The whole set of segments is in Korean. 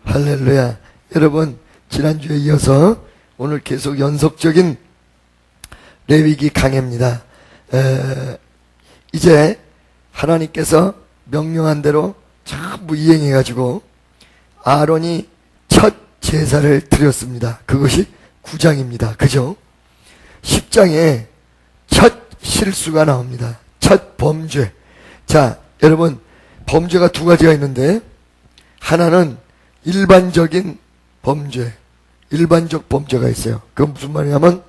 할렐루야. 여러분, 지난주에 이어서 오늘 계속 연속적인 레위기 강해입니다. 이제 하나님께서 명령한 대로 전부 이행해가지고 아론이 첫 제사를 드렸습니다. 그것이 9장입니다. 그죠? 10장에 첫 실수가 나옵니다. 첫 범죄. 자, 여러분, 범죄가 두 가지가 있는데, 하나는 일반적인 범죄, 일반적 범죄가 있어요. 그건 무슨 말이냐면,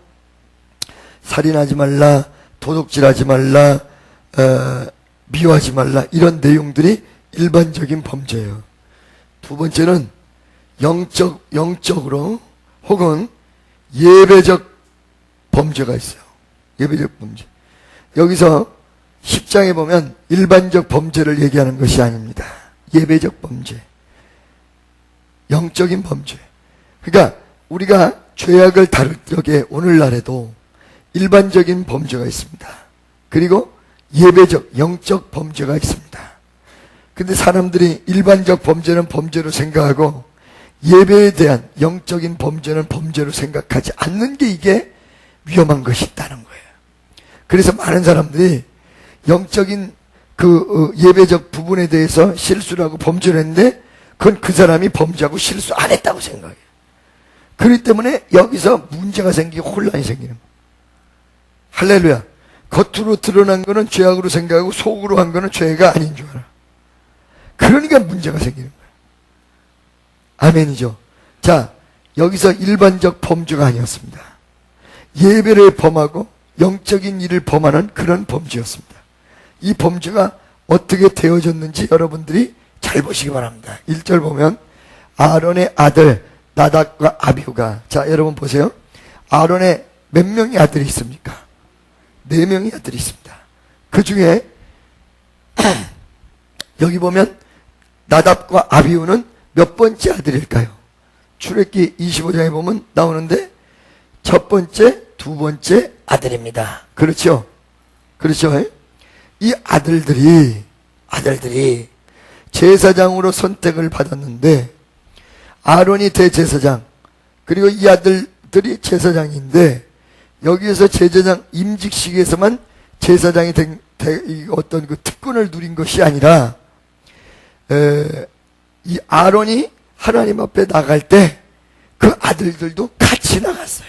살인하지 말라, 도둑질하지 말라, 미워하지 말라, 이런 내용들이 일반적인 범죄예요. 두 번째는 영적으로 혹은 예배적 범죄가 있어요. 예배적 범죄. 여기서 10장에 보면 일반적 범죄를 얘기하는 것이 아닙니다. 예배적 범죄, 영적인 범죄. 그러니까 우리가 죄악을 다룰 적에 오늘날에도 일반적인 범죄가 있습니다. 그리고 예배적, 영적 범죄가 있습니다. 근데 사람들이 일반적 범죄는 범죄로 생각하고 예배에 대한 영적인 범죄는 범죄로 생각하지 않는 게 이게 위험한 것이 있다는 거예요. 그래서 많은 사람들이 영적인 예배적 부분에 대해서 실수를 하고 범죄를 했는데 그건 그 사람이 범죄하고 실수 안 했다고 생각해요. 그렇기 때문에 여기서 문제가 생기고 혼란이 생기는 거예요. 할렐루야. 겉으로 드러난 거는 죄악으로 생각하고 속으로 한 거는 죄가 아닌 줄 알아. 그러니까 문제가 생기는 거예요. 아멘이죠. 자, 여기서 일반적 범죄가 아니었습니다. 예배를 범하고 영적인 일을 범하는 그런 범죄였습니다. 이 범죄가 어떻게 되어졌는지 여러분들이 잘 보시기 바랍니다. 1절 보면 아론의 아들 나답과 아비후가, 자 여러분 보세요. 아론의 몇 명의 아들이 있습니까? 4명의 아들이 있습니다. 그 중에 여기 보면 나답과 아비후는 몇 번째 아들일까요? 출애굽기 25장에 보면 나오는데 첫 번째, 두 번째 아들입니다. 그렇죠? 그렇죠? 이 아들들이 제사장으로 선택을 받았는데 아론이 대제사장, 그리고 이 아들들이 제사장인데 여기에서 제사장 임직식에서만 제사장이 어떤 그 특권을 누린 것이 아니라 이 아론이 하나님 앞에 나갈 때 그 아들들도 같이 나갔어요.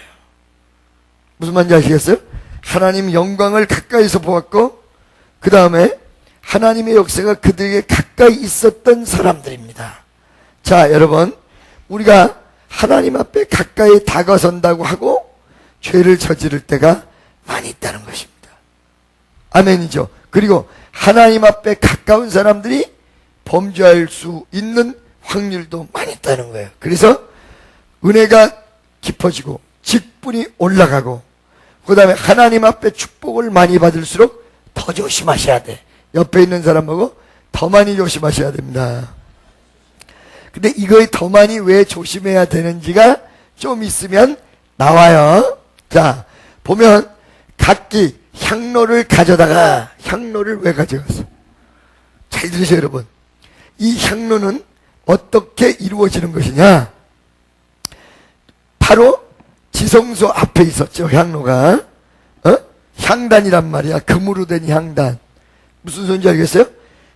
무슨 말인지 아시겠어요? 하나님 영광을 가까이서 보았고 그 다음에 하나님의 역사가 그들에게 가까이 있었던 사람들입니다. 자, 여러분, 우리가 하나님 앞에 가까이 다가선다고 하고 죄를 저지를 때가 많이 있다는 것입니다. 아멘이죠. 그리고 하나님 앞에 가까운 사람들이 범죄할 수 있는 확률도 많이 있다는 거예요. 그래서 은혜가 깊어지고 직분이 올라가고 그 다음에 하나님 앞에 축복을 많이 받을수록 더 조심하셔야 돼. 옆에 있는 사람하고 더 많이 조심하셔야 됩니다. 근데 이거에 더 많이 왜 조심해야 되는지가 좀 있으면 나와요. 자, 보면 각기 향로를 가져다가, 향로를 왜 가져갔어? 잘 들으세요, 여러분. 이 향로는 어떻게 이루어지는 것이냐? 바로 지성소 앞에 있었죠, 향로가. 향단이란 말이야. 금으로 된 향단. 무슨 소리인지 알겠어요?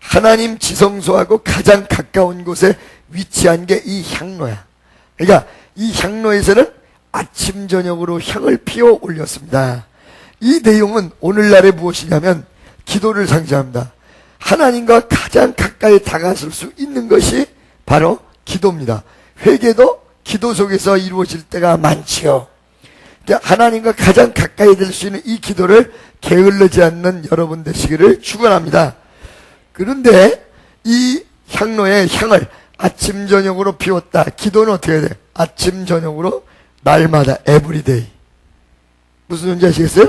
하나님 지성소하고 가장 가까운 곳에 위치한 게 이 향로야. 그러니까 이 향로에서는 아침 저녁으로 향을 피워 올렸습니다. 이 내용은 오늘날에 무엇이냐면 기도를 상징합니다. 하나님과 가장 가까이 다가설 수 있는 것이 바로 기도입니다. 회개도 기도 속에서 이루어질 때가 많지요. 그러니까 하나님과 가장 가까이 될 수 있는 이 기도를 게을르지 않는 여러분 되시기를 축원합니다. 그런데 이 향로의 향을 아침 저녁으로 피웠다. 기도는 어떻게 돼? 아침 저녁으로 날마다 에브리데이. 무슨 소리인지 아시겠어요?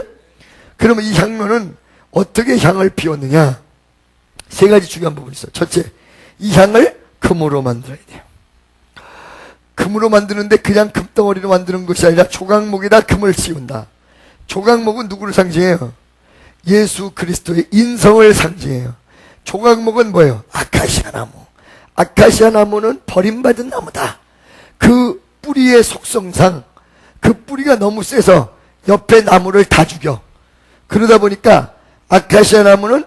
그러면 이 향로는 어떻게 향을 피웠느냐? 3가지 중요한 부분이 있어요. 첫째, 이 향을 금으로 만들어야 돼요. 금으로 만드는데 그냥 금덩어리로 만드는 것이 아니라 조각목에다 금을 씌운다. 조각목은 누구를 상징해요? 예수 그리스도의 인성을 상징해요. 조각목은 뭐예요? 아카시아 나무. 아카시아 나무는 버림받은 나무다. 그 뿌리의 속성상 그 뿌리가 너무 세서 옆에 나무를 다 죽여. 그러다 보니까 아카시아 나무는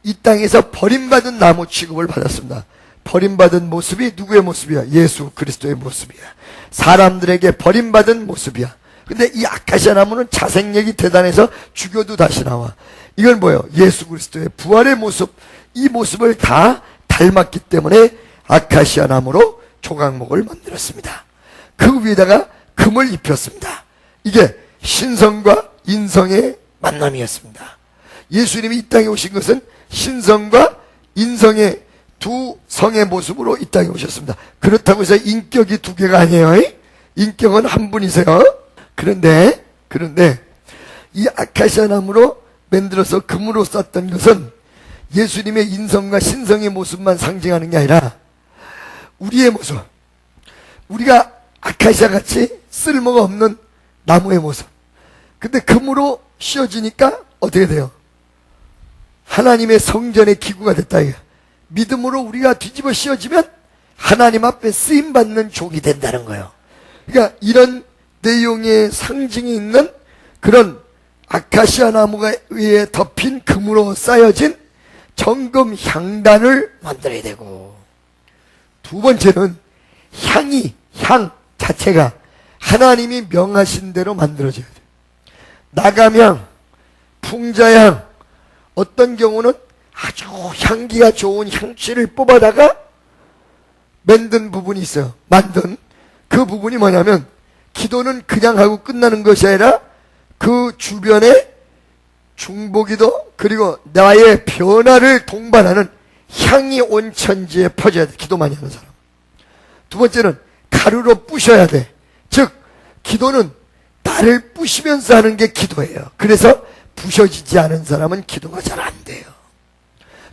이 땅에서 버림받은 나무 취급을 받았습니다. 버림받은 모습이 누구의 모습이야? 예수 그리스도의 모습이야. 사람들에게 버림받은 모습이야. 근데 이 아카시아 나무는 자생력이 대단해서 죽여도 다시 나와. 이건 뭐예요? 예수 그리스도의 부활의 모습, 이 모습을 다 닮았기 때문에 아카시아 나무로 조각목을 만들었습니다. 그 위에다가 금을 입혔습니다. 이게 신성과 인성의 만남이었습니다. 예수님이 이 땅에 오신 것은 신성과 인성의 두 성의 모습으로 이 땅에 오셨습니다. 그렇다고 해서 인격이 두 개가 아니에요. 인격은 한 분이세요. 그런데 이 아카시아 나무로 만들어서 금으로 쌌던 것은 예수님의 인성과 신성의 모습만 상징하는 게 아니라 우리의 모습, 우리가 아카시아 같이 쓸모가 없는 나무의 모습. 근데 금으로 씌워지니까 어떻게 돼요? 하나님의 성전의 기구가 됐다 이거. 믿음으로 우리가 뒤집어 씌워지면 하나님 앞에 쓰임받는 종이 된다는 거예요. 그러니까 이런 내용의 상징이 있는 그런 아카시아 나무가 위에 덮인 금으로 쌓여진 정금 향단을 만들어야 되고, 두 번째는 향 자체가 하나님이 명하신 대로 만들어져야 돼요. 나감향, 풍자향, 어떤 경우는 아주 향기가 좋은 향취를 뽑아다가 만든 부분이 있어요. 만든 그 부분이 뭐냐면, 기도는 그냥 하고 끝나는 것이 아니라 그 주변에 중보기도 그리고 나의 변화를 동반하는 향이 온 천지에 퍼져야 돼. 기도 많이 하는 사람. 두 번째는 가루로 부셔야 돼. 즉 기도는 나를 부시면서 하는 게 기도예요. 그래서 부셔지지 않은 사람은 기도가 잘 안 돼요.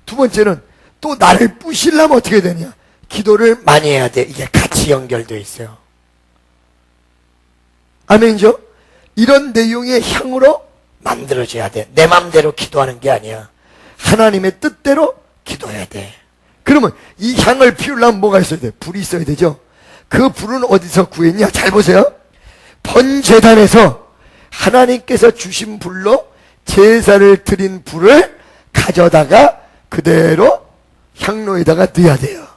두 번째는 또 나를 부시려면 어떻게 되냐? 기도를 많이 해야 돼. 이게 같이 연결되어 있어요. 아멘이죠? 이런 내용의 향으로 만들어져야 돼. 내 맘대로 기도하는 게 아니야. 하나님의 뜻대로 기도해야 돼. 그러면 이 향을 피우려면 뭐가 있어야 돼? 불이 있어야 되죠. 그 불은 어디서 구했냐? 잘 보세요. 번제단에서 하나님께서 주신 불로 제사를 드린 불을 가져다가 그대로 향로에다가 넣어야 돼요.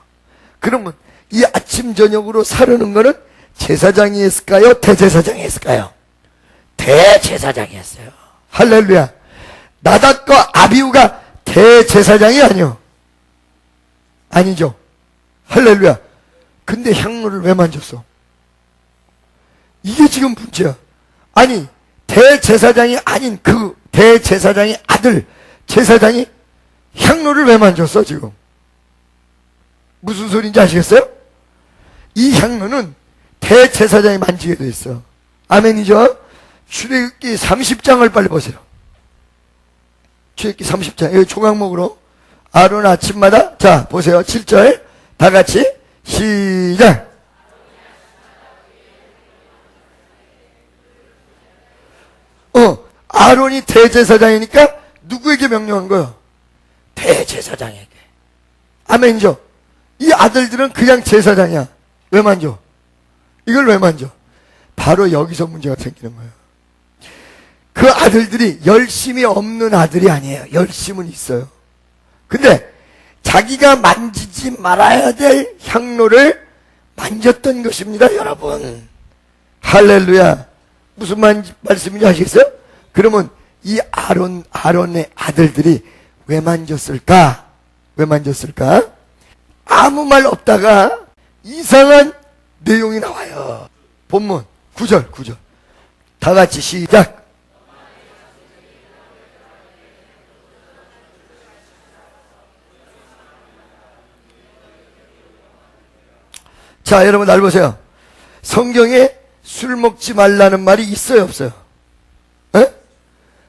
그러면 이 아침 저녁으로 사르는 거는 제사장이 했을까요? 대제사장이 했을까요? 대제사장이 했어요. 할렐루야. 나답과 아비후가 대제사장이 아니요. 아니죠. 할렐루야. 근데 향로를 왜 만졌어? 이게 지금 문제야. 아니 대제사장이 아닌 그 대제사장의 아들 제사장이 향로를 왜 만졌어 지금? 무슨 소리인지 아시겠어요? 이 향로는 대제사장이 만지게 돼 있어. 아멘이죠? 출애굽기 30장을 빨리 보세요. 출애굽기 30장. 여기 조각목으로 아론 아침마다 자 보세요. 7절 다 같이 시작. 아론이 대제사장이니까 누구에게 명령한 거예요? 대제사장에게. 아멘이죠? 이 아들들은 그냥 제사장이야. 왜 만져? 이걸 왜 만져? 바로 여기서 문제가 생기는 거예요. 그 아들들이 열심이 없는 아들이 아니에요. 열심은 있어요. 근데 자기가 만지지 말아야 될 향로를 만졌던 것입니다, 여러분. 할렐루야. 무슨 말씀인지 아시겠어요? 그러면 이 아론의 아들들이 왜 만졌을까? 왜 만졌을까? 아무 말 없다가 이상한 내용이 나와요. 본문 9절 다 같이 시작. 자, 여러분 날 보세요. 성경에 술 먹지 말라는 말이 있어요, 없어요? 에?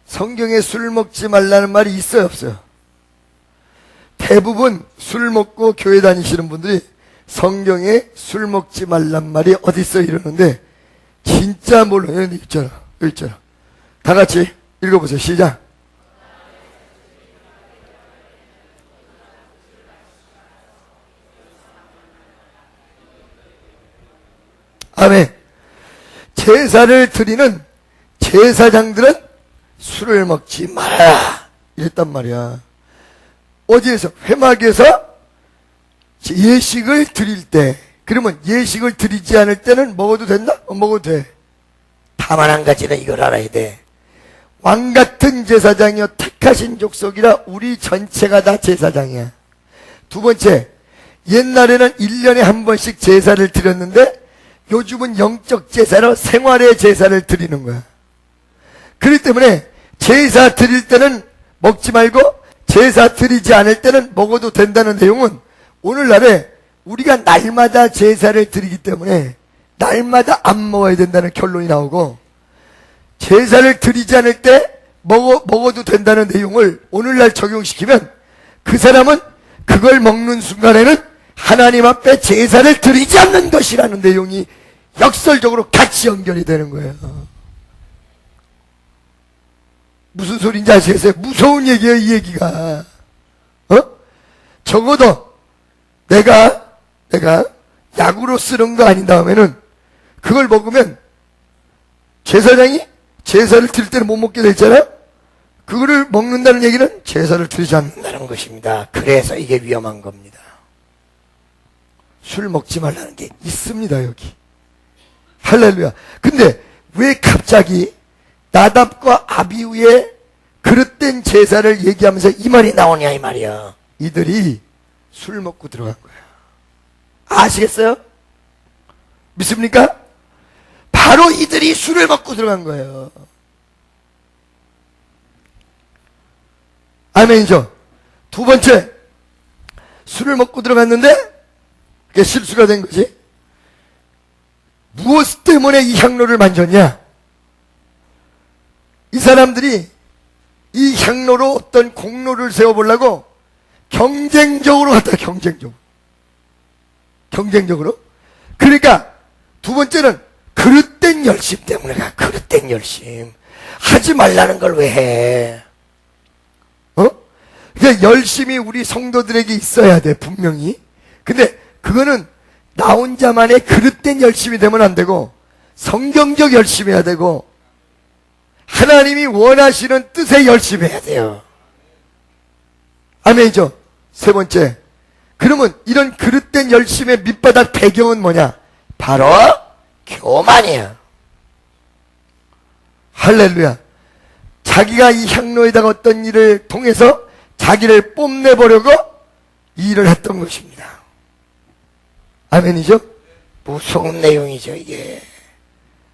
성경에 술 먹지 말라는 말이 있어요, 없어요? 대부분 술 먹고 교회 다니시는 분들이 성경에 술 먹지 말란 말이 어디 있어 이러는데 진짜 몰라요. 여기 있잖아. 다 같이 읽어보세요. 시작. 아멘. 제사를 드리는 제사장들은 술을 먹지 말아라 이랬단 말이야. 어디에서? 회막에서 예식을 드릴 때, 그러면 예식을 드리지 않을 때는 먹어도 된다? 먹어도 돼. 다만 한 가지는 이걸 알아야 돼. 왕같은 제사장이여 택하신 족속이라 우리 전체가 다 제사장이야. 두 번째, 옛날에는 1년에 한 번씩 제사를 드렸는데 요즘은 영적 제사로 생활의 제사를 드리는 거야. 그렇기 때문에 제사 드릴 때는 먹지 말고 제사 드리지 않을 때는 먹어도 된다는 내용은 오늘날에 우리가 날마다 제사를 드리기 때문에 날마다 안 먹어야 된다는 결론이 나오고, 제사를 드리지 않을 때 먹어도 된다는 내용을 오늘날 적용시키면 그 사람은 그걸 먹는 순간에는 하나님 앞에 제사를 드리지 않는 것이라는 내용이 역설적으로 같이 연결이 되는 거예요. 무슨 소리인지 아시겠어요? 무서운 얘기예요, 이 얘기가. 적어도 내가 약으로 쓰는 거 아닌 다음에는 그걸 먹으면 제사장이 제사를 드릴 때는 못 먹게 되잖아요. 그거를 먹는다는 얘기는 제사를 드리지 않는다는 것입니다. 그래서 이게 위험한 겁니다. 술 먹지 말라는 게 있습니다, 여기. 할렐루야. 근데 왜 갑자기 나답과 아비후의 그릇된 제사를 얘기하면서 이 말이 나오냐 이 말이야. 이들이 술 먹고 들어간 거야. 아시겠어요? 믿습니까? 바로 이들이 술을 먹고 들어간 거예요. 아멘이죠. 두 번째, 술을 먹고 들어갔는데 그게 실수가 된 거지. 무엇 때문에 이 향로를 만졌냐? 이 사람들이 이 향로로 어떤 공로를 세워보려고 경쟁적으로 갔다. 경쟁적으로. 그러니까 두 번째는 그릇된 열심 때문에 가. 그릇된 열심. 하지 말라는 걸 왜 해? 그러니까 열심이 우리 성도들에게 있어야 돼, 분명히. 근데 그거는 나 혼자만의 그릇된 열심이 되면 안 되고 성경적 열심히 해야 되고 하나님이 원하시는 뜻에 열심히 해야 돼요. 아멘이죠. 세 번째, 그러면 이런 그릇된 열심의 밑바닥 배경은 뭐냐? 바로 교만이야. 할렐루야. 자기가 이 향로에다가 어떤 일을 통해서 자기를 뽐내보려고 이 일을 했던 것입니다. 아멘이죠? 무서운 내용이죠, 이게.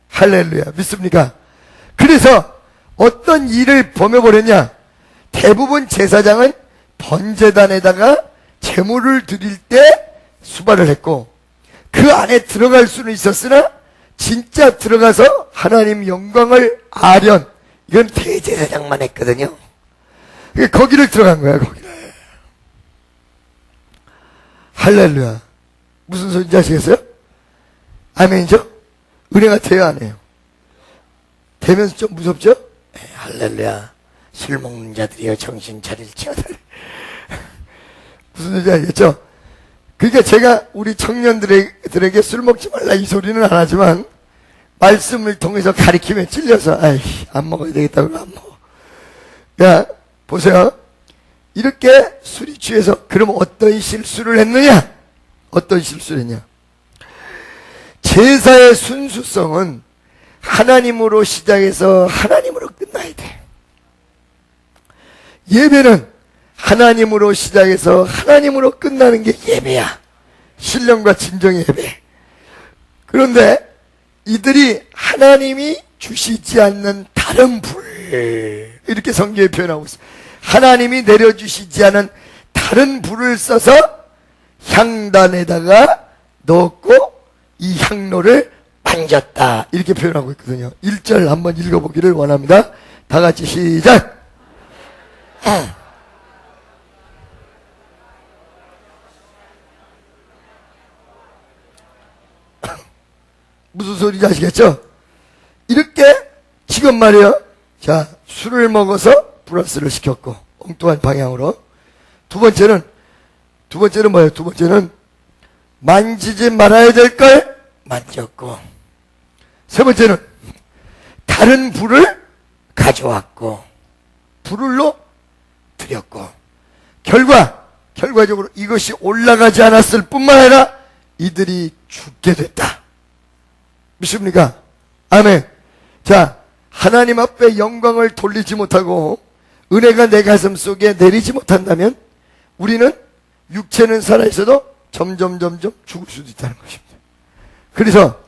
할렐루야. 믿습니까? 그래서 어떤 일을 범해버렸냐? 대부분 제사장은 번제단에다가 제물을 드릴 때 수발을 했고, 그 안에 들어갈 수는 있었으나 진짜 들어가서 하나님 영광을 아련, 이건 대제사장만 했거든요. 거기를 들어간 거야, 거기를. 할렐루야. 무슨 소리인지 아시겠어요? 아멘이죠? 은혜 같아요, 안 해요? 되면서 좀 무섭죠? 할렐루야. 술 먹는 자들이여 정신 차릴지어다. 무슨 소리인지 알겠죠? 그러니까 제가 우리 청년들에게 술 먹지 말라 이 소리는 안 하지만 말씀을 통해서 가리키면 찔려서 안 먹어야 되겠다 그러면 안 먹어. 야, 보세요. 이렇게 술이 취해서 그럼 어떤 실수를 했느냐? 어떤 실수를 했냐? 제사의 순수성은 하나님으로 시작해서 하나님으로 끝나야 돼. 예배는 하나님으로 시작해서 하나님으로 끝나는 게 예배야. 신령과 진정의 예배. 그런데 이들이 하나님이 주시지 않는 다른 불, 이렇게 성경에 표현하고 있어요. 하나님이 내려주시지 않은 다른 불을 써서 향단에다가 넣었고 이 향로를 만졌다, 이렇게 표현하고 있거든요. 1절 한번 읽어보기를 원합니다. 다 같이 시작. 무슨 소리인지 아시겠죠? 이렇게 지금 말이에요. 자, 술을 먹어서 플러스를 시켰고 엉뚱한 방향으로. 두 번째는 뭐예요? 두 번째는 만지지 말아야 될 걸 만졌고, 세 번째는 다른 불을 가져왔고 불을로 드렸고 결과적으로 이것이 올라가지 않았을 뿐만 아니라 이들이 죽게 됐다. 믿습니까? 아멘. 자, 하나님 앞에 영광을 돌리지 못하고 은혜가 내 가슴 속에 내리지 못한다면 우리는 육체는 살아있어도 점점 죽을 수도 있다는 것입니다. 그래서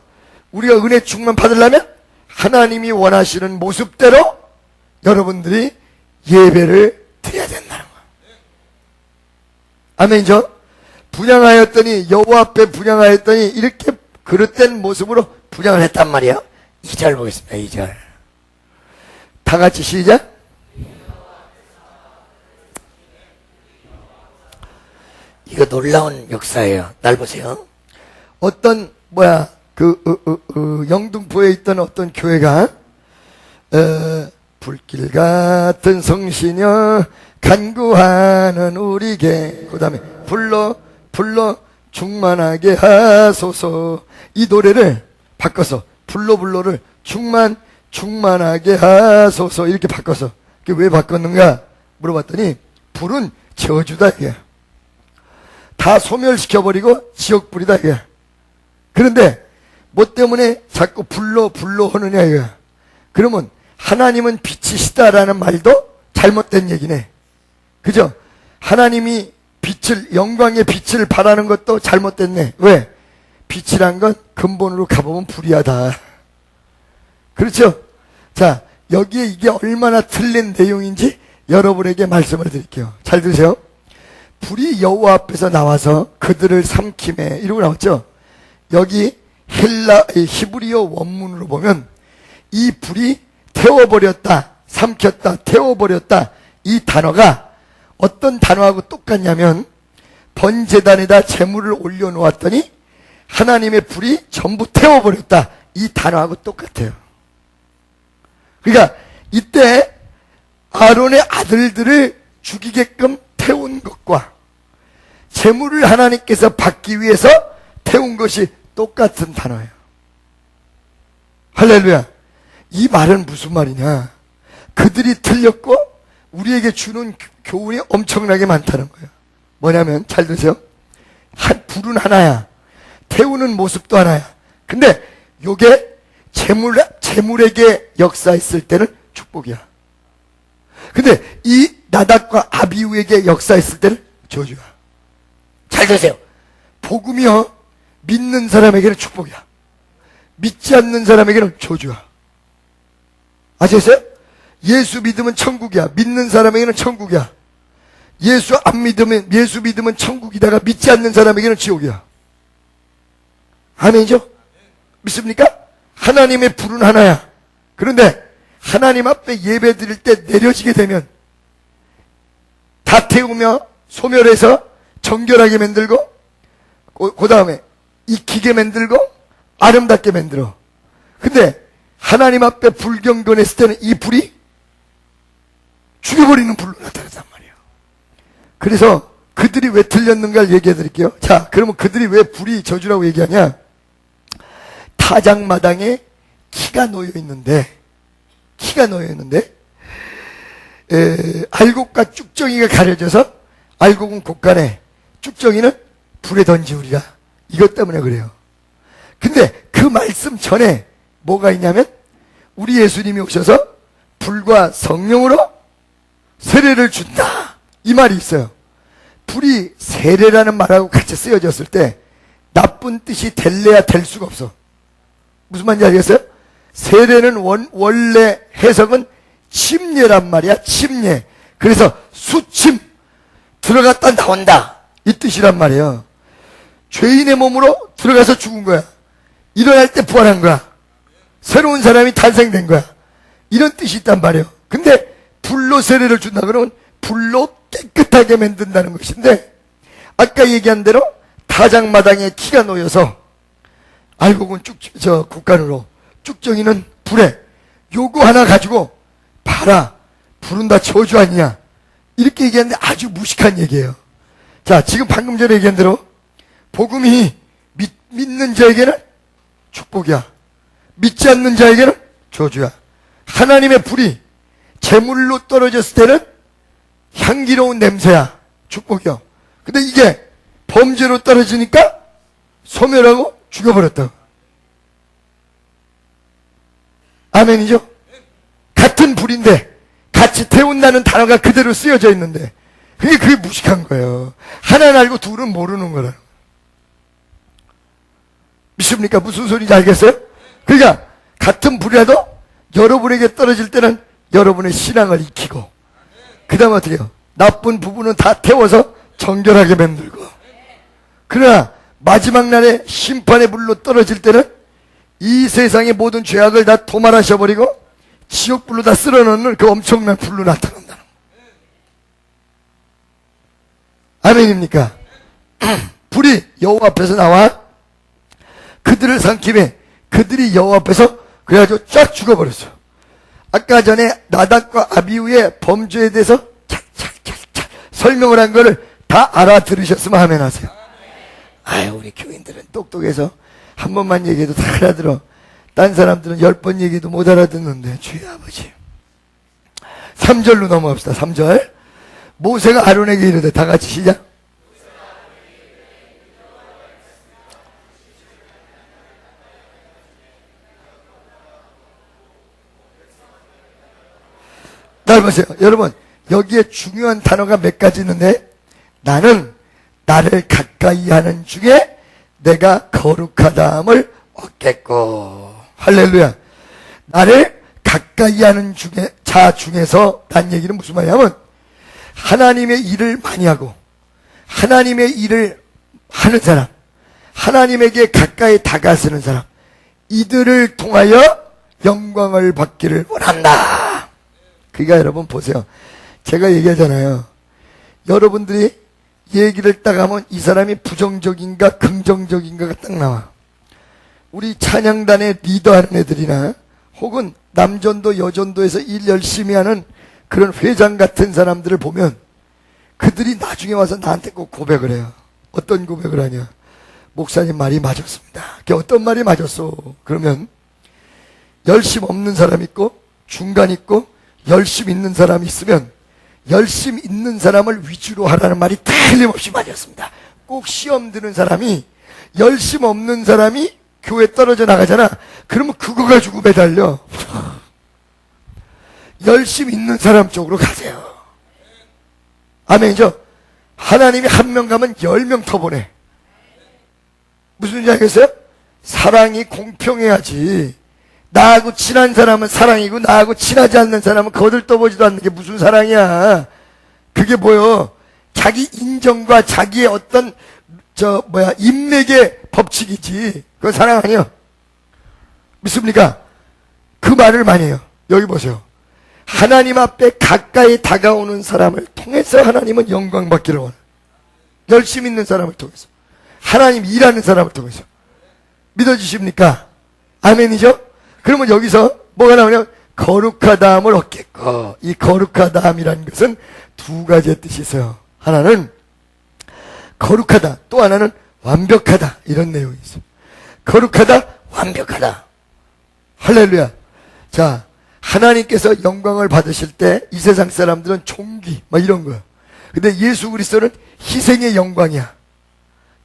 우리가 은혜 충만 받으려면 하나님이 원하시는 모습대로 여러분들이 예배를 드려야 된다는 거예요. 아멘이죠? 분향하였더니 여호와 앞에 분향하였더니 이렇게 그릇된 모습으로 분향을 했단 말이에요. 2절 보겠습니다. 2절 다 같이 시작. 이거 놀라운 역사예요. 날 보세요. 어떤 영등포에 있던 어떤 교회가 불길 같은 성시녀 간구하는 우리게 그 다음에 불러 충만하게 하소서. 이 노래를 바꿔서 불러를 충만하게 하소서 이렇게 바꿔서. 왜 바꿨는가 물어봤더니 불은 저주다 이게. 다 소멸시켜버리고 지옥불이다 이게. 그런데 뭐 때문에 자꾸 불러 하느냐 이거. 그러면 하나님은 빛이시다라는 말도 잘못된 얘기네. 그죠? 하나님이 영광의 빛을 바라는 것도 잘못됐네. 왜? 빛이란 건 근본으로 가보면 불이하다. 그렇죠? 자, 여기에 이게 얼마나 틀린 내용인지 여러분에게 말씀을 드릴게요. 잘 들으세요. 불이 여호와 앞에서 나와서 그들을 삼키매 이러고 나왔죠. 여기 히브리어 원문으로 보면 이 불이 태워버렸다, 삼켰다, 태워버렸다 이 단어가 어떤 단어하고 똑같냐면 번제단에다 제물을 올려놓았더니 하나님의 불이 전부 태워버렸다 이 단어하고 똑같아요. 그러니까 이때 아론의 아들들을 죽이게끔 태운 것과 제물을 하나님께서 받기 위해서 태운 것이 똑같은 단어예요. 할렐루야. 이 말은 무슨 말이냐? 그들이 틀렸고 우리에게 주는 교훈이 엄청나게 많다는 거예요. 뭐냐면 잘 들으세요. 불은 하나야. 태우는 모습도 하나야. 근데 요게 제물에게 역사했을 때는 축복이야. 근데 이 나답과 아비후에게 역사했을 때는 저주야. 잘 들으세요. 복음이요 믿는 사람에게는 축복이야. 믿지 않는 사람에게는 저주야. 아셨어요? 예수 믿으면 천국이야. 믿는 사람에게는 천국이야. 예수 믿으면 천국이다가 믿지 않는 사람에게는 지옥이야. 아멘이죠? 믿습니까? 하나님의 불은 하나야. 그런데 하나님 앞에 예배 드릴 때 내려지게 되면 다 태우며 소멸해서 정결하게 만들고 그 다음에 익히게 만들고 아름답게 만들어. 근데 하나님 앞에 불경건했을 때는 이 불이 죽여버리는 불로 나타났단 말이에요. 그래서 그들이 왜 틀렸는가를 얘기해 드릴게요. 자, 그러면 그들이 왜 불이 저주라고 얘기하냐? 타작마당에 키가 놓여 있는데 알곡과 쭉정이가 가려져서 알곡은 곳간에 쭉정이는 불에 던지우리라. 이것 때문에 그래요. 근데 그 말씀 전에 뭐가 있냐면 우리 예수님이 오셔서 불과 성령으로 세례를 준다 이 말이 있어요. 불이 세례라는 말하고 같이 쓰여졌을 때 나쁜 뜻이 될래야 될 수가 없어. 무슨 말인지 알겠어요? 세례는 원래 해석은 침례란 말이야. 침례. 그래서 수침 들어갔다 나온다 이 뜻이란 말이에요. 죄인의 몸으로 들어가서 죽은 거야. 일어날 때 부활한 거야. 새로운 사람이 탄생된 거야. 이런 뜻이 있단 말이에요. 근데 불로 세례를 준다 그러면 불로 깨끗하게 만든다는 것인데 아까 얘기한 대로 타작마당에 키가 놓여서 알곡은 곡간으로 쭉정이는 불에 요거 하나 가지고 봐라 불은 다 저주 아니냐 이렇게 얘기하는데 아주 무식한 얘기예요. 자, 지금 방금 전에 얘기한 대로 복음이 믿는 자에게는 축복이야. 믿지 않는 자에게는 저주야. 하나님의 불이 제물로 떨어졌을 때는 향기로운 냄새야. 축복이요. 근데 이게 범죄로 떨어지니까 소멸하고 죽여버렸다. 아멘이죠? 같은 불인데 같이 태운다는 단어가 그대로 쓰여져 있는데 그게 무식한 거예요. 하나는 알고 둘은 모르는 거라. 믿습니까? 무슨 소리인지 알겠어요? 그러니까 같은 불이라도 여러분에게 떨어질 때는 여러분의 신앙을 익히고 그 다음 어떻게 해요? 나쁜 부분은 다 태워서 정결하게 만들고, 그러나 마지막 날에 심판의 불로 떨어질 때는 이 세상의 모든 죄악을 다 도말하셔버리고 지옥불로 다 쓸어넣는 그 엄청난 불로 나타난다. 아멘입니까? 불이 여호와 앞에서 나와 그들을 삼키매 그들이 여호와 앞에서 그래가지고 쫙 죽어버렸어. 아까 전에 나답과 아비후의 범죄에 대해서 착착착착 설명을 한 거를 다 알아들으셨으면 아멘 하세요. 아유, 우리 교인들은 똑똑해서 한 번만 얘기해도 다 알아들어. 딴 사람들은 10번 얘기해도 못 알아듣는데. 주의 아버지. 3절로 넘어갑시다. 3절. 모세가 아론에게 이르되, 다 같이 시작. 잘 보세요. 여러분, 여기에 중요한 단어가 몇 가지 있는데, 나는 나를 가까이 하는 중에 내가 거룩하다함을 얻겠고. 할렐루야. 나를 가까이 하는 자 중에서 난 얘기는 무슨 말이냐면, 하나님의 일을 많이 하고 하나님의 일을 하는 사람, 하나님에게 가까이 다가서는 사람, 이들을 통하여 영광을 받기를 원한다. 그러니까 여러분 보세요. 제가 얘기하잖아요. 여러분들이 얘기를 딱 하면 이 사람이 부정적인가 긍정적인가가 딱 나와. 우리 찬양단의 리더하는 애들이나 혹은 남전도 여전도에서 일 열심히 하는 그런 회장 같은 사람들을 보면 그들이 나중에 와서 나한테 꼭 고백을 해요. 어떤 고백을 하냐. 목사님 말이 맞았습니다. 그게 어떤 말이 맞았어? 그러면 열심 없는 사람 있고 중간 있고 열심 있는 사람이 있으면 열심 있는 사람을 위주로 하라는 말이 틀림없이 맞았습니다. 꼭 시험 드는 사람이 열심 없는 사람이 교회 떨어져 나가잖아. 그러면 그거 가지고 매달려. 열심 있는 사람 쪽으로 가세요. 아멘이죠? 하나님이 한 명 가면 10명 더 보내. 무슨 얘기 알겠어요? 사랑이 공평해야지. 나하고 친한 사람은 사랑이고 나하고 친하지 않는 사람은 거들떠보지도 않는 게 무슨 사랑이야. 그게 뭐요? 자기 인정과 자기의 어떤 인맥의 법칙이지. 그건 사랑 아니에요. 믿습니까? 그 말을 많이 해요. 여기 보세요. 하나님 앞에 가까이 다가오는 사람을 통해서 하나님은 영광 받기를 원해요. 열심 있는 사람을 통해서, 하나님 일하는 사람을 통해서. 믿어주십니까? 아멘이죠? 그러면 여기서 뭐가 나오냐면 거룩하다함을 얻겠고, 이 거룩하다함이라는 것은 두 가지의 뜻이 있어요. 하나는 거룩하다, 또 하나는 완벽하다, 이런 내용이 있어요. 거룩하다, 완벽하다. 할렐루야. 자, 하나님께서 영광을 받으실 때 이 세상 사람들은 존귀 막 이런 거야. 근데 예수 그리스도는 희생의 영광이야.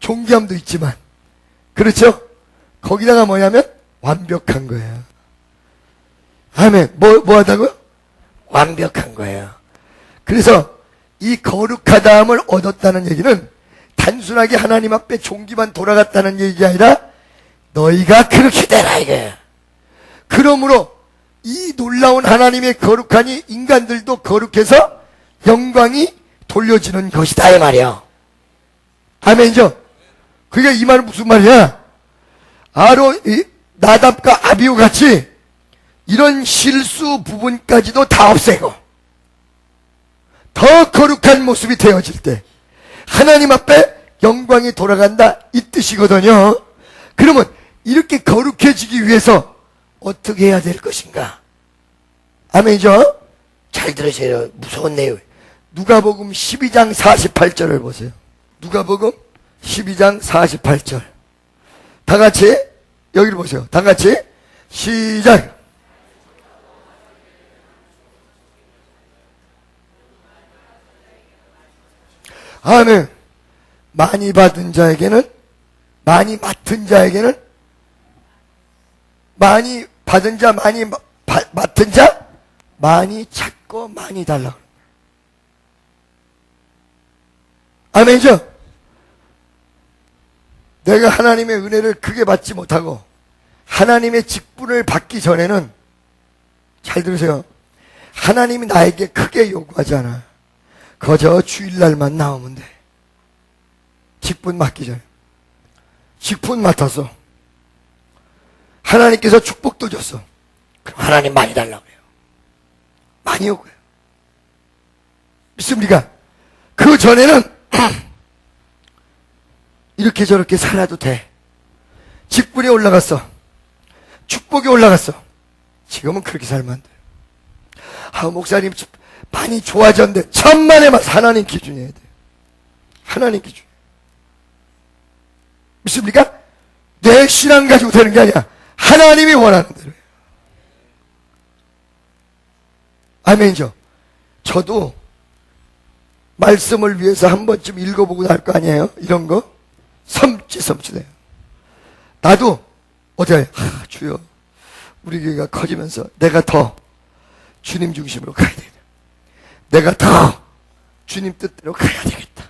존귀함도 있지만, 그렇죠? 거기다가 뭐냐면 완벽한 거예요. 아멘. 뭐 하다고요? 완벽한 거예요. 그래서 이 거룩하다함을 얻었다는 얘기는 단순하게 하나님 앞에 종기만 돌아갔다는 얘기가 아니라 너희가 그렇게 되라 이거예요. 그러므로 이 놀라운 하나님의 거룩하니 인간들도 거룩해서 영광이 돌려지는 것이다 이 말이야. 아멘이죠? 그게 이 말은 무슨 말이야? 나답과 아비후 같이 이런 실수 부분까지도 다 없애고 더 거룩한 모습이 되어질 때 하나님 앞에 영광이 돌아간다 이 뜻이거든요. 그러면 이렇게 거룩해지기 위해서 어떻게 해야 될 것인가? 아멘이죠? 잘 들으세요. 무서운 내용. 누가복음 12장 48절을 보세요. 누가복음 12장 48절. 다 같이 여기를 보세요. 다 같이 시작. 아멘. 많이 받은 자에게는, 많이 맡은 자에게는, 많이 받은 자, 많이 맡은 자, 많이 찾고 많이 달라고. 아멘이죠? 내가 하나님의 은혜를 크게 받지 못하고 하나님의 직분을 받기 전에는, 잘 들으세요, 하나님이 나에게 크게 요구하지 않아. 거저 주일날만 나오면 돼. 직분 맡기 전에. 직분 맡았어. 하나님께서 축복도 줬어. 그럼 하나님 많이 달라고 해요. 많이 요구해요. 믿습니까? 그 전에는 이렇게 저렇게 살아도 돼. 직분이 올라갔어. 축복이 올라갔어. 지금은 그렇게 살면 안 돼. 아, 목사님 많이 좋아졌는데 천만에 맞 하나님 기준이어야 돼. 하나님 기준. 믿습니까? 내 신앙 가지고 되는 게 아니야. 하나님이 원하는 대로. 아멘이죠. 저도 말씀을 위해서 한 번쯤 읽어보고 날 거 아니에요? 이런 거 섬찟해요. 나도 어제 주여, 우리 교회가 커지면서 내가 더 주님 중심으로 가야 되겠다. 내가 더 주님 뜻대로 가야 되겠다.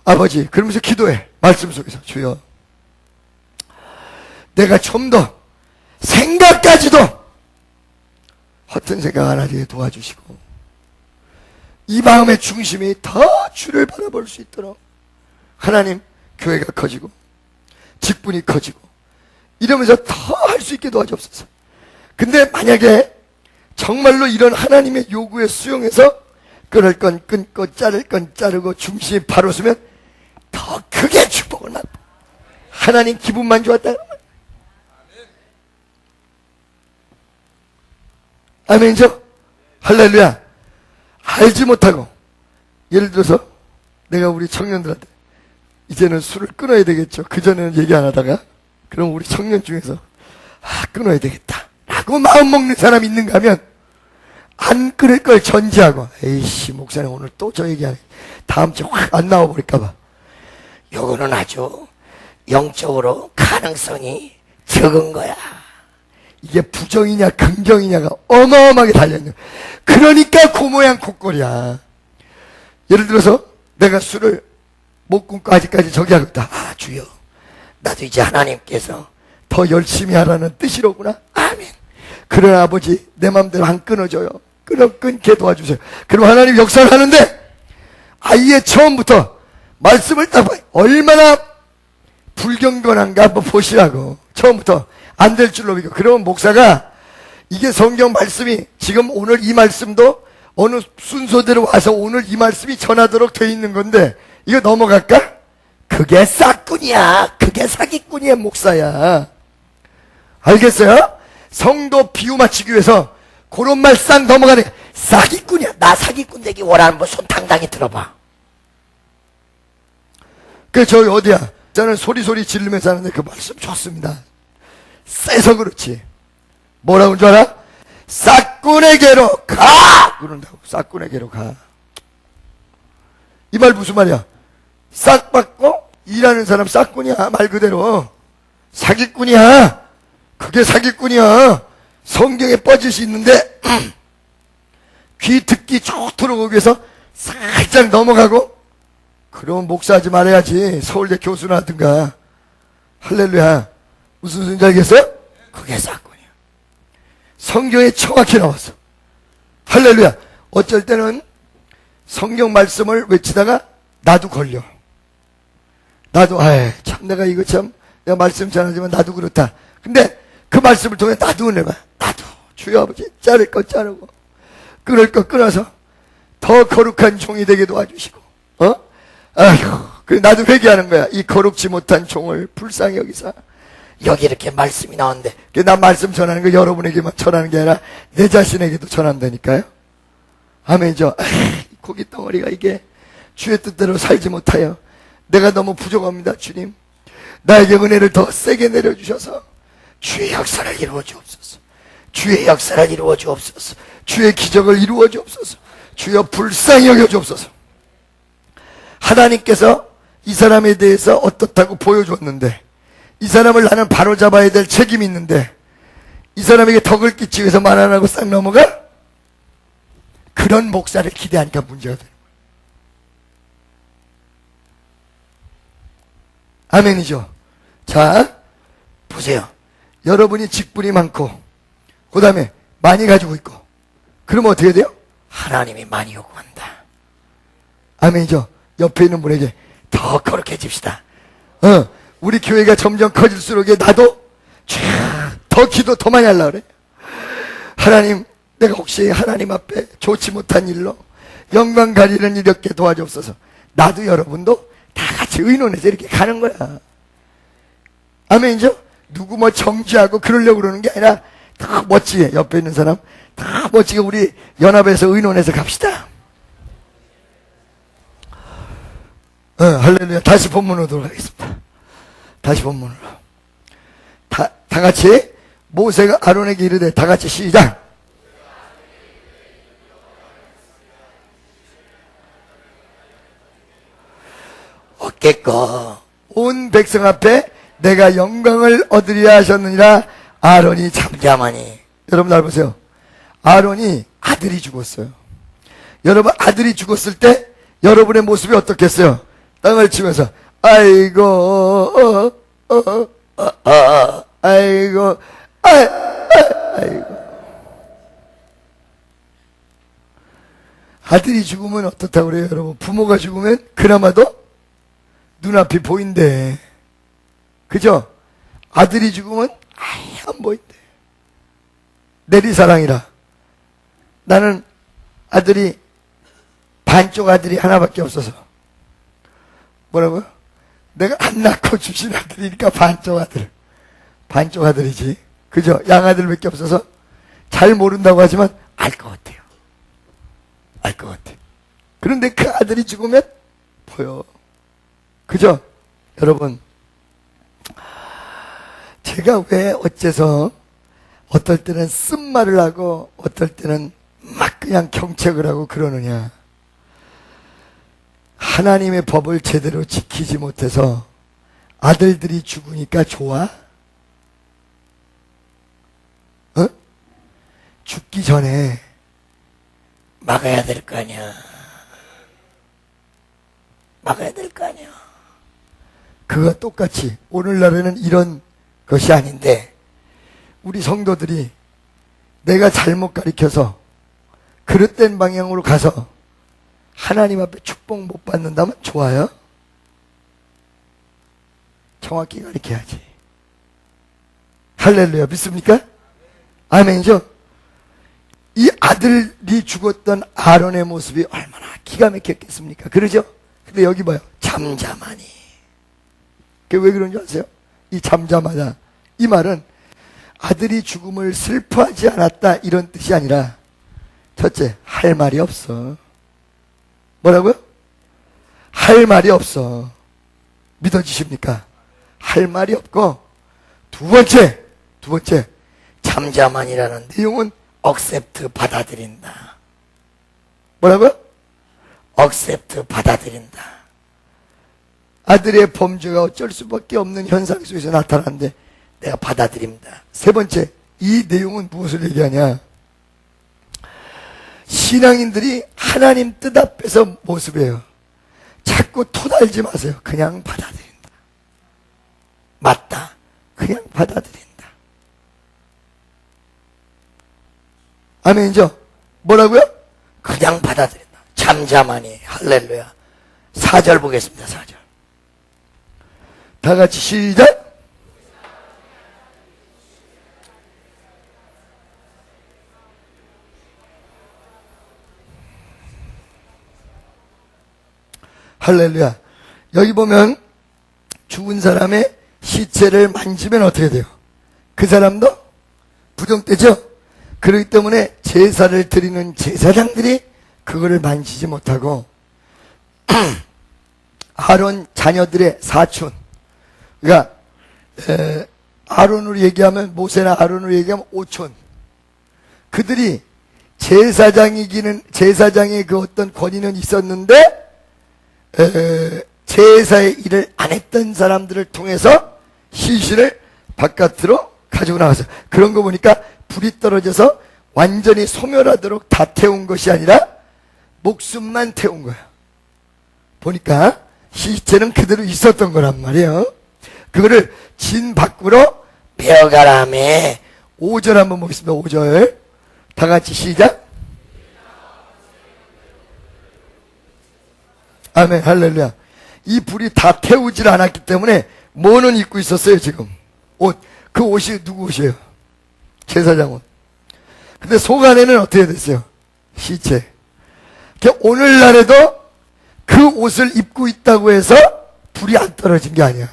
아버지, 그러면서 기도해. 말씀 속에서 주여, 내가 좀 더 생각까지도 허튼 생각 안 하게 도와주시고 이 마음의 중심이 더 주를 바라볼 수 있도록 하나님, 교회가 커지고 직분이 커지고 이러면서 더 할 수 있게 도와주옵소서. 근데 만약에 정말로 이런 하나님의 요구에 수용해서 끊을 건 끊고 자를 건 자르고 중심이 바로 서면 더 크게 축복을 받고 하나님 기분만 좋았다. 아멘이죠? 할렐루야. 알지 못하고, 예를 들어서 내가 우리 청년들한테 이제는 술을 끊어야 되겠죠. 그전에는 얘기 안 하다가, 그럼 우리 청년 중에서 끊어야 되겠다 라고 마음 먹는 사람이 있는가 하면 안 끊을 걸 전제하고, 에이씨 목사님 오늘 또 저 얘기하네, 다음 주에 확 안 나와버릴까봐, 요거는 아주 영적으로 가능성이 적은 거야. 이게 부정이냐 긍정이냐가 어마어마하게 달려있는 거야. 그러니까 그 모양 콧골이야. 예를 들어서 내가 술을 못 끊고 아직까지 저기 하고 있다. 아, 주여, 나도 이제 하나님께서 더 열심히 하라는 뜻이로구나. 아멘. 그러나 아버지, 내 마음대로 안 끊어져요. 끊게 도와주세요. 그럼 하나님 역사를 하는데 아예 처음부터 말씀을 딱 봐요. 얼마나 불경건한가 한번 보시라고. 처음부터 안 될 줄로 믿고. 그러면 목사가 이게 성경 말씀이 지금 오늘 이 말씀도 어느 순서대로 와서 오늘 이 말씀이 전하도록 돼 있는 건데 이거 넘어갈까? 그게 싹꾼이야. 그게 사기꾼이야, 목사야. 알겠어요? 성도 비유 맞추기 위해서 그런 말 싹 넘어가는 거야. 사기꾼이야. 나 사기꾼 되기 원하는 분 손 당당히 들어봐. 저기 어디야? 저는 소리 지르면서 하는데 그 말씀 좋습니다. 세서 그렇지. 뭐라고 한 줄 알아? 싹꾼에게로 가! 그런다고. 싹꾼에게로 가. 이 말 무슨 말이야? 싹 받고 일하는 사람 싹꾼이야. 말 그대로 사기꾼이야. 그게 사기꾼이야. 성경에 뻗짓이 있는데 귀 듣기 좋도록 오기 위해서 살짝 넘어가고, 그러면 목사하지 말아야지. 서울대 교수나 하든가. 할렐루야. 무슨 소리인지 알겠어요? 그게 사건이야. 성경에 정확히 나왔어. 할렐루야. 어쩔 때는 성경 말씀을 외치다가 나도 걸려. 나도 참 내가 이거 참 내가 말씀 잘하지만 나도 그렇다. 근데 그 말씀을 통해 나도 은혜가, 나도 주여 아버지 자를 것 자르고 끊을 것 끊어서 더 거룩한 종이 되게 도와주시고, 아휴, 그래 나도 회개하는 거야. 이 거룩지 못한 종을 불쌍히 여기사. 여기 이렇게 말씀이 나오는데 나 말씀 전하는 거 여러분에게만 전하는 게 아니라 내 자신에게도 전한다니까요. 아멘이죠. 고기 덩어리가 이게 주의 뜻대로 살지 못하여 내가 너무 부족합니다. 주님, 나에게 은혜를 더 세게 내려주셔서 주의 역사를 이루어 주옵소서. 주의 역사를 이루어 주옵소서. 주의 기적을 이루어 주옵소서. 주여 불쌍히 여겨 주옵소서. 하나님께서 이 사람에 대해서 어떻다고 보여줬는데, 이 사람을 나는 바로잡아야 될 책임이 있는데, 이 사람에게 덕을 끼치기 위해서 말 안 하고 싹 넘어가? 그런 목사를 기대하니까 문제가 되는 거예요. 아멘이죠. 자, 보세요. 여러분이 직분이 많고, 그 다음에 많이 가지고 있고, 그러면 어떻게 돼요? 하나님이 많이 요구한다. 아멘이죠. 옆에 있는 분에게 더 거룩해집시다. 우리 교회가 점점 커질수록 나도 더 기도 더 많이 하려고 그래. 하나님, 내가 혹시 하나님 앞에 좋지 못한 일로 영광 가리는 일 없게 도와주옵소서. 나도 여러분도 다 같이 의논해서 이렇게 가는 거야. 아멘이죠? 누구 뭐 정지하고 그러려고 그러는 게 아니라 다 멋지게, 옆에 있는 사람 다 멋지게 우리 연합해서 의논해서 갑시다. 할렐루야. 다시 본문으로 돌아가겠습니다. 다시 본문으로. 다 같이 모세가 아론에게 이르되, 다 같이 시작. 어깨꺼 온 백성 앞에 내가 영광을 얻으리라 하셨느니라. 아론이 잠잠하니. 여러분 날 보세요. 아론이 아들이 죽었어요. 여러분, 아들이 죽었을 때 여러분의 모습이 어떻겠어요? 땅을 치면서 아이고 아이고 아이고. 아들이 죽으면 어떻다고 그래요? 여러분, 부모가 죽으면 그나마도 눈앞이 보인대. 그죠? 아들이 죽으면 아예 안 보인대. 내리사랑이라. 나는 아들이, 반쪽 아들이 하나밖에 없어서. 뭐라고요? 내가 안 낳고 주신 아들이니까 반쪽 아들. 반쪽 아들이지. 그죠? 양아들밖에 없어서 잘 모른다고 하지만 알 것 같아요. 알 것 같아. 그런데 그 아들이 죽으면 보여. 그죠? 여러분, 제가 왜 어째서 어떨 때는 쓴말을 하고 어떨 때는 막 그냥 경책을 하고 그러느냐. 하나님의 법을 제대로 지키지 못해서 아들들이 죽으니까 좋아? 죽기 전에 막아야 될 거 아니야. 막아야 될 거 아니야. 그거 똑같이 오늘날에는 이런 것이 아닌데, 우리 성도들이 내가 잘못 가르쳐서 그릇된 방향으로 가서 하나님 앞에 축복 못 받는다면 좋아요? 정확히 가르쳐야지. 할렐루야. 믿습니까? 아멘이죠? 이 아들이 죽었던 아론의 모습이 얼마나 기가 막혔겠습니까? 그러죠? 근데 여기 봐요. 잠잠하니. 그게 왜 그런 줄 아세요? 이 잠잠하다. 이 말은 아들이 죽음을 슬퍼하지 않았다 이런 뜻이 아니라, 첫째, 할 말이 없어. 뭐라고요? 할 말이 없어. 믿어지십니까? 할 말이 없고, 두 번째, 잠잠하니라는 내용은 accept, 받아들인다. 뭐라고요? accept, 받아들인다. 아들의 범죄가 어쩔 수밖에 없는 현상 속에서 나타나는데 내가 받아들입니다. 세 번째, 이 내용은 무엇을 얘기하냐? 신앙인들이 하나님 뜻 앞에서 모습이에요. 자꾸 토달지 마세요. 그냥 받아들인다. 맞다. 그냥 받아들인다. 아멘이죠? 뭐라고요? 그냥 받아들인다. 잠잠하니. 할렐루야. 4절 보겠습니다. 4절. 다 같이 시작. 할렐루야. 여기 보면 죽은 사람의 시체를 만지면 어떻게 돼요? 그 사람도 부정되죠? 그렇기 때문에 제사를 드리는 제사장들이 그거를 만지지 못하고 아론 자녀들의 사촌, 그러니까 아론으로 얘기하면, 모세나 아론으로 얘기하면 5촌. 그들이 제사장의 그 어떤 권위는 있었는데, 제사의 일을 안 했던 사람들을 통해서 시신을 바깥으로 가지고 나왔어요. 그런 거 보니까 불이 떨어져서 완전히 소멸하도록 다 태운 것이 아니라 목숨만 태운 거예요. 보니까 시체는 그대로 있었던 거란 말이에요. 그거를 진 밖으로 베어가라며. 5절 한번 보겠습니다. 5절 다 같이 시작. 아멘, 할렐루야. 이 불이 다 태우질 않았기 때문에 뭐는 입고 있었어요, 지금? 옷. 그 옷이 누구 옷이에요? 제사장 옷. 근데 속 안에는 어떻게 됐어요? 시체. 오늘날에도 그 옷을 입고 있다고 해서 불이 안 떨어진 게 아니야.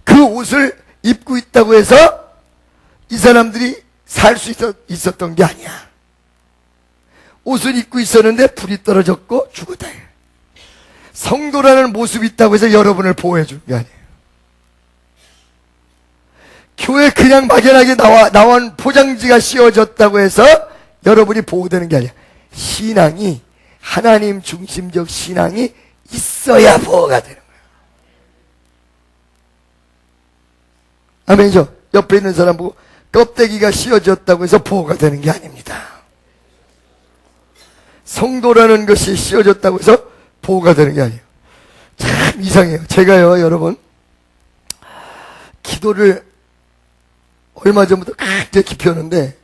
그 옷을 입고 있다고 해서 이 사람들이 살 수 있었던 게 아니야. 옷을 입고 있었는데 불이 떨어졌고 죽었다. 성도라는 모습이 있다고 해서 여러분을 보호해 주는 게 아니에요. 교회 그냥 막연하게 나온 포장지가 씌워졌다고 해서 여러분이 보호되는 게 아니야. 신앙이, 하나님 중심적 신앙이 있어야 보호가 되는 거예요. 아멘이죠? 옆에 있는 사람 보고 껍데기가 씌워졌다고 해서 보호가 되는 게 아닙니다. 성도라는 것이 씌워졌다고 해서 보호가 되는 게 아니에요. 참 이상해요. 제가요, 여러분, 기도를 얼마 전부터 굉장히 기피하는데,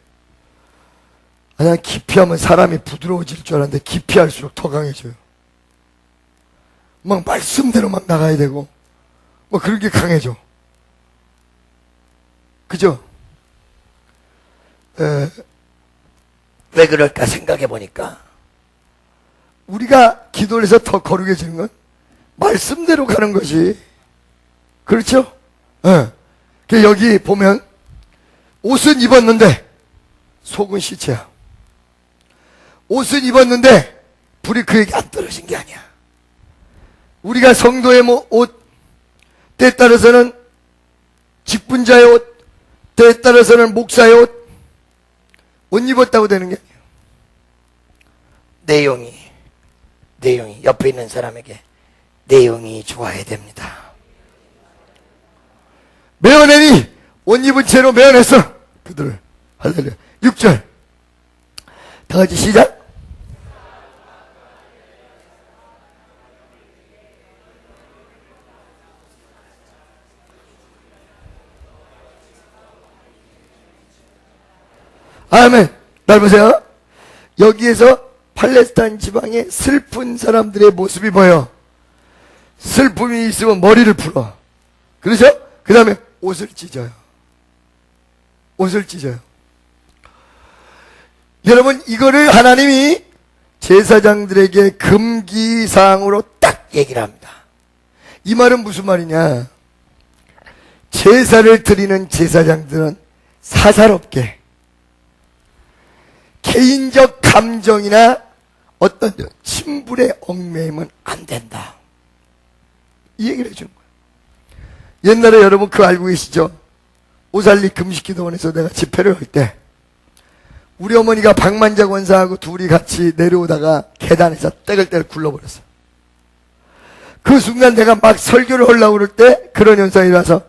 그냥 기피하면 사람이 부드러워질 줄 알았는데 기피할수록 더 강해져요. 막 말씀대로 막 나가야 되고 뭐 그런 게 강해져. 그죠? 왜 그럴까 생각해 보니까 우리가 기도를 해서 더 거룩해지는 건 말씀대로 가는 것이. 그렇죠? 여기 보면 옷은 입었는데 속은 시체야. 옷은 입었는데 불이 그에게 안 떨어진 게 아니야. 우리가 성도의 옷, 때에 따라서는 직분자의 옷, 때에 따라서는 목사의 옷 입었다고 되는 게 아니에요. 내용이 옆에 있는 사람에게 내용이 좋아야 됩니다. 메어내니 옷 입은 채로 메어냈어 그들을. 할렐루야. 6절 다 같이 시작. 아멘. 날 보세요. 여기에서 팔레스타인 지방의 슬픈 사람들의 모습이 보여. 슬픔이 있으면 머리를 풀어. 그렇죠? 그 다음에 옷을 찢어요. 옷을 찢어요. 여러분, 이거를 하나님이 제사장들에게 금기사항으로 딱 얘기를 합니다. 이 말은 무슨 말이냐? 제사를 드리는 제사장들은 사사롭게 개인적 감정이나 어떤 친분에 얽매이면 안 된다. 이 얘기를 해주는 거예요. 옛날에 여러분 그거 알고 계시죠? 오살리 금식기도원에서 내가 집회를 할 때 우리 어머니가 박만자 권사하고 둘이 같이 내려오다가 계단에서 떼글떼글 굴러버렸어. 그 순간 내가 막 설교를 하려고 그럴 때 그런 현상이 와서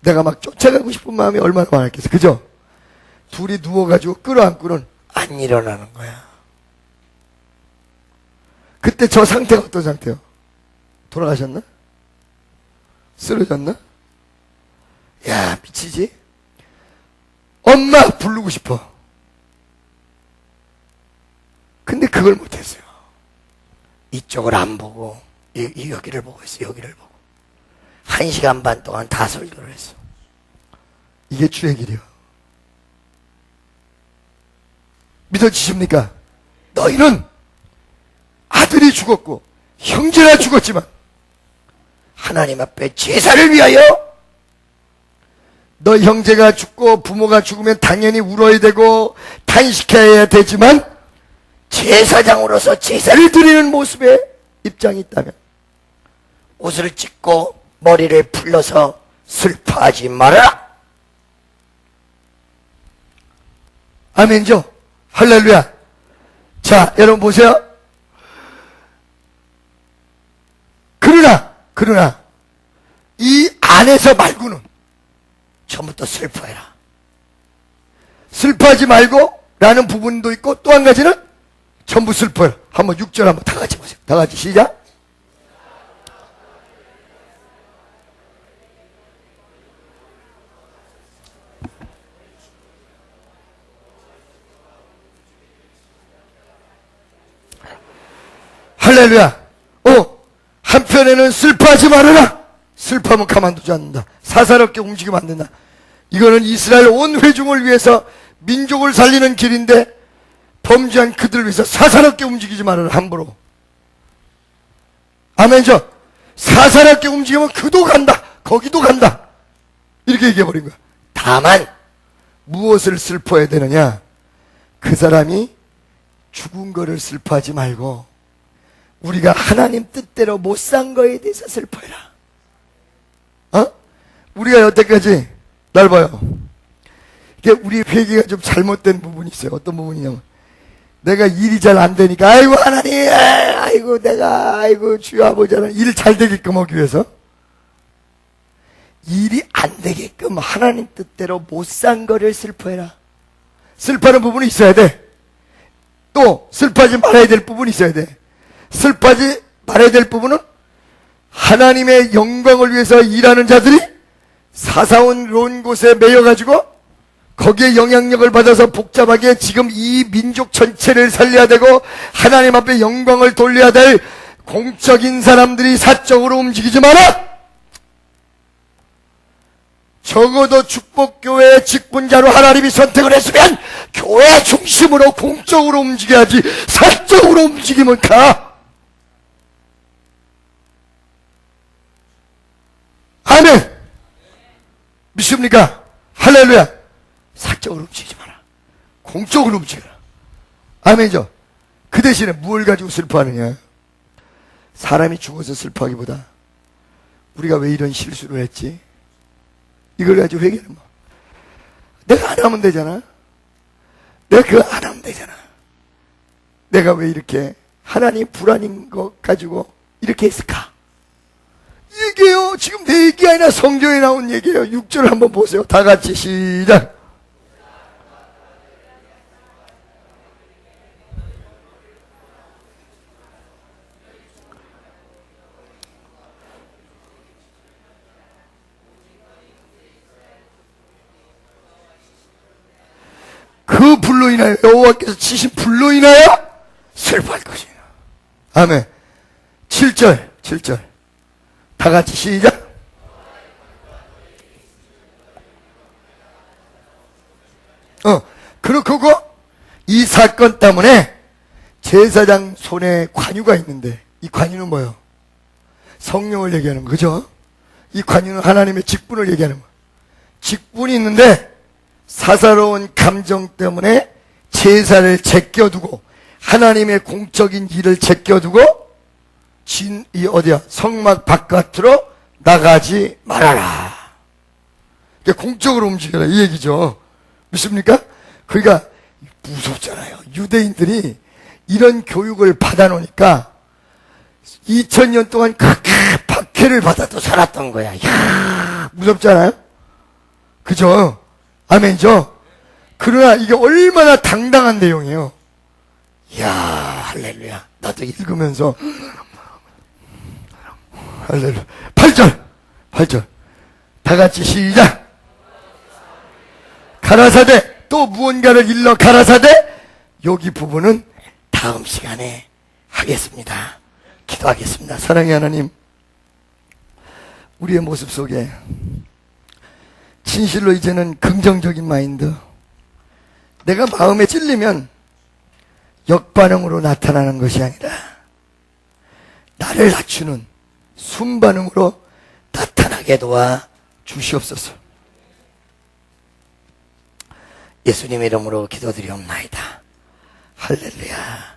내가 막 쫓아가고 싶은 마음이 얼마나 많았겠어. 그죠? 둘이 누워가지고 끌어안고는 안 일어나는 거야. 그때 저 상태가 어떤 상태요? 돌아가셨나? 쓰러졌나? 야, 미치지? 엄마 부르고 싶어. 근데 그걸 못했어요. 이쪽을 안 보고 여기를 보고 있어. 여기를 보고 1시간 반 동안 다 설교를 했어. 이게 주의 길이요. 믿어지십니까? 너희는 아들이 죽었고 형제가 죽었지만 하나님 앞에 제사를 위하여 너 형제가 죽고 부모가 죽으면 당연히 울어야 되고 탄식해야 되지만 제사장으로서 제사를 드리는 모습에 입장이 있다면 옷을 찢고 머리를 풀러서 슬퍼하지 말아라. 아멘죠? 할렐루야. 자, 여러분 보세요. 그러나 이 안에서 말고는 전부 다 슬퍼해라. 슬퍼하지 말고 라는 부분도 있고, 또 한 가지는 전부 슬퍼해라. 한번 6절 한번 다 같이 보세요. 다 같이 시작. 할렐루야. 한편에는 슬퍼하지 말아라. 슬퍼하면 가만두지 않는다. 사사롭게 움직이면 안 된다. 이거는 이스라엘 온 회중을 위해서 민족을 살리는 길인데, 범죄한 그들을 위해서 사사롭게 움직이지 말아라. 함부로. 아멘죠? 사사롭게 움직이면 그도 간다, 거기도 간다, 이렇게 얘기해버린 거야. 다만 무엇을 슬퍼해야 되느냐? 그 사람이 죽은 거를 슬퍼하지 말고 우리가 하나님 뜻대로 못 산 거에 대해서 슬퍼해라. 우리가 여태까지, 날 봐요. 이게 우리 회개가 좀 잘못된 부분이 있어요. 어떤 부분이냐면, 내가 일이 잘 안 되니까, 아이고 하나님, 아이고 내가, 아이고 주여 아버지는 일 잘 되게끔 하기 위해서, 일이 안 되게끔 하나님 뜻대로 못 산 거를 슬퍼해라. 슬퍼하는 부분이 있어야 돼. 또 슬퍼하지 말아야 될 부분이 있어야 돼. 슬퍼하지 말아야 될 부분은, 하나님의 영광을 위해서 일하는 자들이 사사로운 곳에 매여가지고 거기에 영향력을 받아서 복잡하게 지금 이 민족 전체를 살려야 되고 하나님 앞에 영광을 돌려야 될 공적인 사람들이 사적으로 움직이지 마라. 적어도 축복교회의 직분자로 하나님이 선택을 했으면 교회 중심으로 공적으로 움직여야지, 사적으로 움직이면 가. 아멘. 믿습니까? 할렐루야. 사적으로 움직이지 마라. 공적으로 움직여라. 아멘이죠? 그 대신에 무엇을 가지고 슬퍼하느냐? 사람이 죽어서 슬퍼하기보다 우리가 왜 이런 실수를 했지? 이걸 가지고 회개는 뭐, 내가 안 하면 되잖아. 내가 그거 안 하면 되잖아. 내가 왜 이렇게 하나님 불안인 거 가지고 이렇게 했을까? 얘기해요. 지금 내 얘기 아니라 성경에 나온 얘기예요. 6절 한번 보세요. 다 같이 시작. 그 불로 인하여, 여호와께서 치신 불로 인하여 슬퍼할 것이다. 아멘. 7절 다 같이 시작. 그렇고 이 사건 때문에 제사장 손에 관유가 있는데, 이 관유는 뭐예요? 성령을 얘기하는 거죠. 이 관유는 하나님의 직분을 얘기하는 거예요. 직분이 있는데 사사로운 감정 때문에 제사를 제껴두고 하나님의 공적인 일을 제껴두고 성막 바깥으로 나가지 말아라. 공적으로 움직여라, 이 얘기죠. 믿습니까? 그러니까 무섭잖아요. 유대인들이 이런 교육을 받아놓으니까 2000년 동안 그렇게 박해를 받아도 살았던 거야. 이야, 무섭잖아요? 그죠? 아멘이죠? 그러나 이게 얼마나 당당한 내용이에요. 이야, 할렐루야. 나도 읽으면서 할렐루야. 8절 다 같이 시작. 가라사대, 또 무언가를 일러 가라사대. 여기 부분은 다음 시간에 하겠습니다. 기도하겠습니다. 사랑의 하나님, 우리의 모습 속에 진실로 이제는 긍정적인 마인드, 내가 마음에 찔리면 역반응으로 나타나는 것이 아니라 나를 낮추는 순반응으로 나타나게 도와 주시옵소서. 예수님의 이름으로 기도드리옵나이다. 할렐루야.